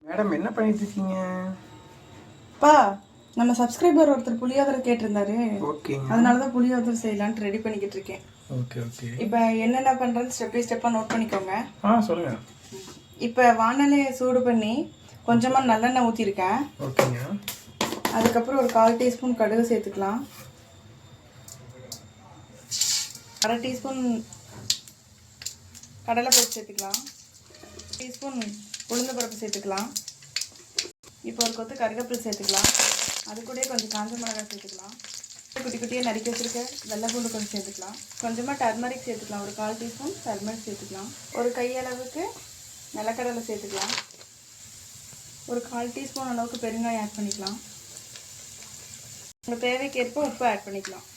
Madam என்ன பண்ணிட்டு இருக்கீங்க? பா நம்ம சப்ஸ்கிரைபர் ஒருத்தர் புளியோதரை கேட்டிருந்தாரு. ஓகேங்க. அதனால தான் புளியோதரை செய்யலான்ட்டு ரெடி பண்ணிக்கிட்டு இருக்கேன். Okay okay. இப்போ என்னென்ன பண்ணுறேன்னு ஸ்டெப் பை ஸ்டெப்பாக நோட் பண்ணிக்கோங்க. சொல்லுங்க. இப்போ வானலியை சூடு பண்ணி கொஞ்சமாக நல்லெண்ணெய் ஊற்றிருக்கேன். ஓகேங்க. அதுக்கப்புறம் ஒரு 1/4 டீஸ்பூன் கடுகு சேர்த்துக்கலாம். 1/2 டீஸ்பூன் கடலைப்பருப்பு சேர்த்துக்கலாம். டீஸ்பூன் உளுந்து பருப்பு சேர்த்துக்கலாம். இப்போ ஒரு கொத்து கருவேப்பிலை சேர்த்துக்கலாம். அது கூட கொஞ்சம் காஞ்ச மிளகாய் சேர்த்துக்கலாம். குட்டி குட்டியாக நறுக்கி வச்சுருக்க வெள்ளைப்பூண்டு கொஞ்சம் சேர்த்துக்கலாம். கொஞ்சமாக டர்மரிக் சேர்த்துக்கலாம். ஒரு 1/4 டீஸ்பூன் டர்மரிக் சேர்த்துக்கலாம். ஒரு கையளவுக்கு நிலக்கடலை சேர்த்துக்கலாம். ஒரு 1/4 டீஸ்பூன் அளவுக்கு பெருங்காயம் ஆட் பண்ணிக்கலாம். உங்கள் தேவைக்கேற்ப உப்பு ஆட் பண்ணிக்கலாம்.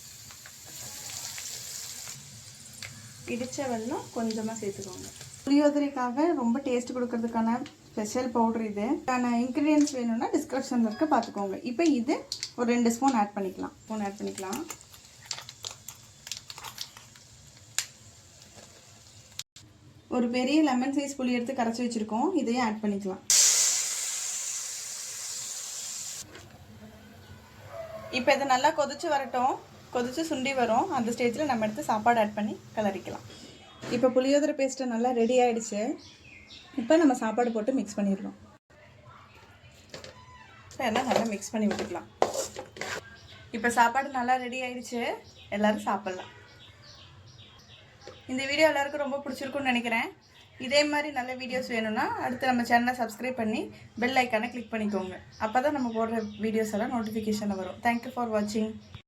இடித்த வெல்லம் கொஞ்சமாக சேர்த்துக்கோங்க. புளியோதரைக்காக ரொம்ப டேஸ்ட் கொடுக்கறதுக்கான ஸ்பெஷல் பவுடர் இது. இன்க்ரீடியன்ஸ் வேணும்னா டிஸ்கிரிப்ஷனில் இருக்க பார்த்துக்கோங்க. இப்போ இது ஒரு 2 ஸ்பூன் ஆட் பண்ணிக்கலாம். ஒரு பெரிய லெமன் சைஸ் புளி எடுத்து கரைச்சி வச்சுருக்கோம். இதையும் ஆட் பண்ணிக்கலாம். இப்போ இதை நல்லா கொதிச்சு வரட்டும். கொதிச்சு சுண்டி வரும். அந்த ஸ்டேஜில் நம்ம எடுத்து சாப்பாடு ஆட் பண்ணி கலரிக்கலாம். இப்போ புளியோதரை பேஸ்ட்டு நல்லா ரெடி ஆகிடுச்சு. இப்போ நம்ம சாப்பாடு போட்டு மிக்ஸ் பண்ணிடலாம். எல்லாம் நல்லா மிக்ஸ் பண்ணி விட்டுக்கலாம். இப்போ சாப்பாடு நல்லா ரெடி ஆகிடுச்சு. எல்லோரும் சாப்பிட்லாம். இந்த வீடியோ எல்லாருக்கும் ரொம்ப பிடிச்சிருக்குன்னு நினைக்கிறேன். இதே மாதிரி நல்ல வீடியோஸ் வேணும்னா அடுத்து நம்ம சேனலை சப்ஸ்கிரைப் பண்ணி பெல் ஐக்கானை கிளிக் பண்ணிக்கோங்க. அப்போ தான் நம்ம போடுற வீடியோஸ் எல்லாம் நோட்டிஃபிகேஷனில் வரும். தேங்க்யூ ஃபார் வாட்சிங்.